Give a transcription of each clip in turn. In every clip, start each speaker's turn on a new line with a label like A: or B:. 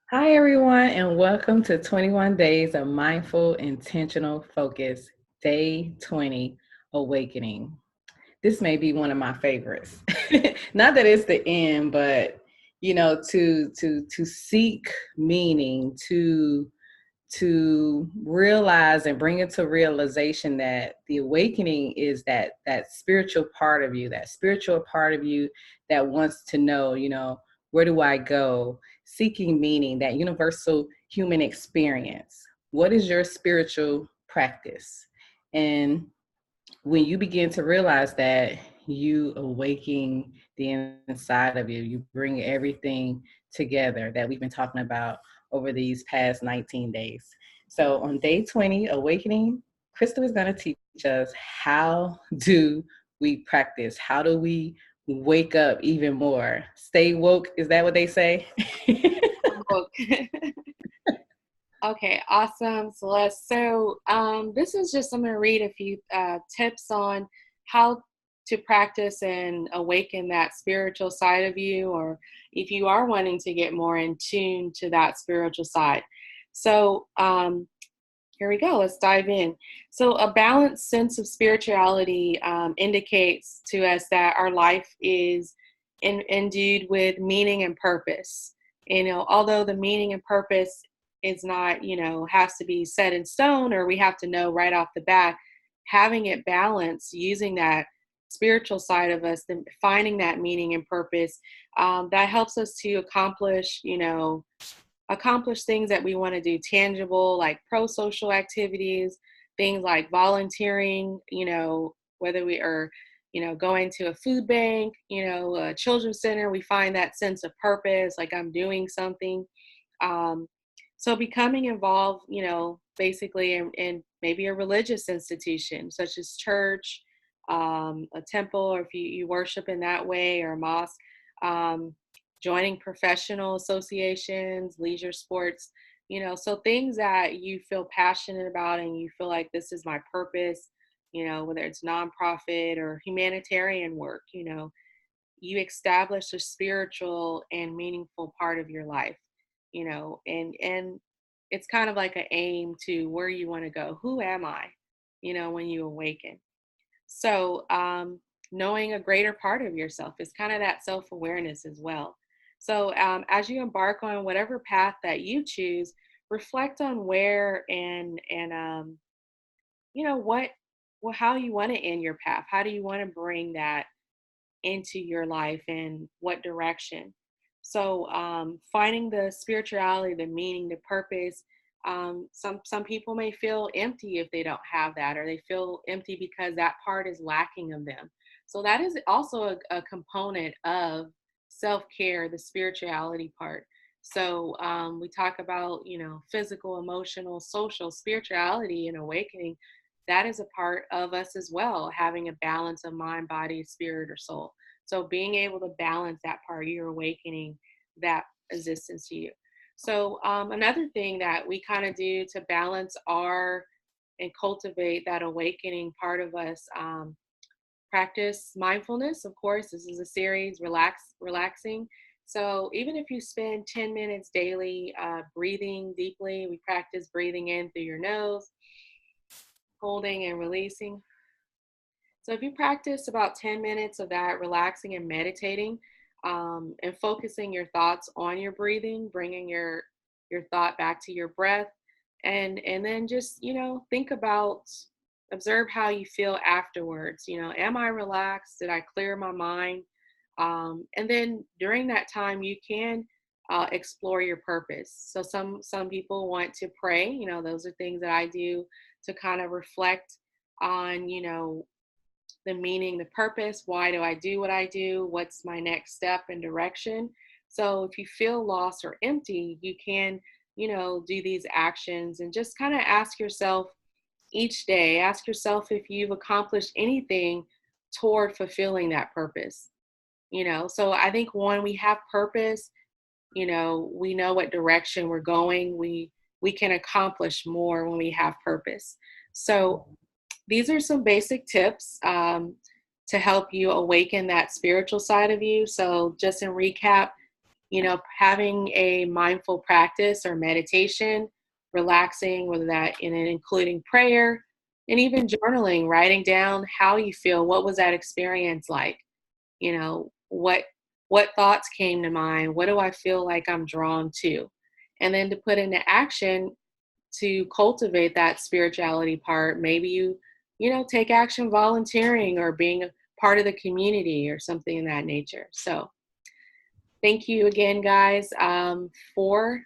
A: Hi, everyone, and welcome to 21 Days of Mindful Intentional Focus, Day 20, Awakening. This may be one of my favorites. Not that it's the end, but to seek meaning, to realize and bring into realization that the awakening is that spiritual part of you, that wants to know, where do I go? Seeking meaning, that universal human experience. What is your spiritual practice? And when you begin to realize that, you awaken the inside of you, you bring everything together that we've been talking about over these past 19 days. So on day 20, awakening, Crystal is going to teach us, how do we practice? How do we wake up even more? Stay woke, is that what they say?
B: Okay, awesome, Celeste. So this is just, I'm going to read a few tips on how to practice and awaken that spiritual side of you, or if you are wanting to get more in tune to that spiritual side. So here we go. Let's dive in. So a balanced sense of spirituality indicates to us that our life is endued with meaning and purpose. Although the meaning and purpose is not, has to be set in stone, or we have to know right off the bat, having it balanced, using that spiritual side of us, then finding that meaning and purpose, that helps us to accomplish things that we want to do tangible, like pro-social activities, things like volunteering, whether we are, going to a food bank, a children's center, we find that sense of purpose, like I'm doing something. So becoming involved, basically in maybe a religious institution such as church, a temple, or if you worship in that way, or a mosque, um, joining professional associations, leisure sports, so things that you feel passionate about and you feel like this is my purpose, whether it's nonprofit or humanitarian work, you establish a spiritual and meaningful part of your life, and it's kind of like an aim to where you want to go. Who am I, when you awaken? So knowing a greater part of yourself is kind of that self-awareness as well. So as you embark on whatever path that you choose, reflect on where and what, well, how you want to end your path. How do you want to bring that into your life, and what direction? So finding the spirituality, the meaning, the purpose. Some people may feel empty if they don't have that, or they feel empty because that part is lacking of them. So that is also a component of self-care, the spirituality part. So we talk about, physical, emotional, social, spirituality, and awakening. That is a part of us as well, having a balance of mind, body, spirit, or soul. So being able to balance that part, you're awakening that existence to you. So another thing that we kind of do to balance our and cultivate that awakening part of us, practice mindfulness. Of course, this is a series, relaxing. So even if you spend 10 minutes daily breathing deeply, we practice breathing in through your nose, holding and releasing. So if you practice about 10 minutes of that, relaxing and meditating, and focusing your thoughts on your breathing, bringing your thought back to your breath, and then just, think about, observe how you feel afterwards. Am I relaxed? Did I clear my mind? And then during that time, you can explore your purpose. So some people want to pray. Those are things that I do to kind of reflect on, the meaning, the purpose. Why do I do what I do? What's my next step and direction? So if you feel lost or empty, you can, do these actions and just kind of ask yourself each day, ask yourself if you've accomplished anything toward fulfilling that purpose. So I think when we have purpose, we know what direction we're going. We can accomplish more when we have purpose. So these are some basic tips to help you awaken that spiritual side of you. So just in recap, having a mindful practice or meditation, relaxing, whether that including prayer, and even journaling, writing down how you feel. What was that experience like? What thoughts came to mind? What do I feel like I'm drawn to? And then to put into action to cultivate that spirituality part. Maybe you take action volunteering or being a part of the community or something in that nature. So thank you again, guys, for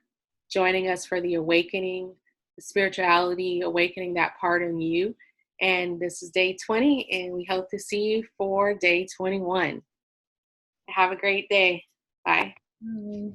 B: joining us for the awakening, the spirituality, awakening that part in you. And this is day 20, and we hope to see you for day 21. Have a great day. Bye.
A: Mm.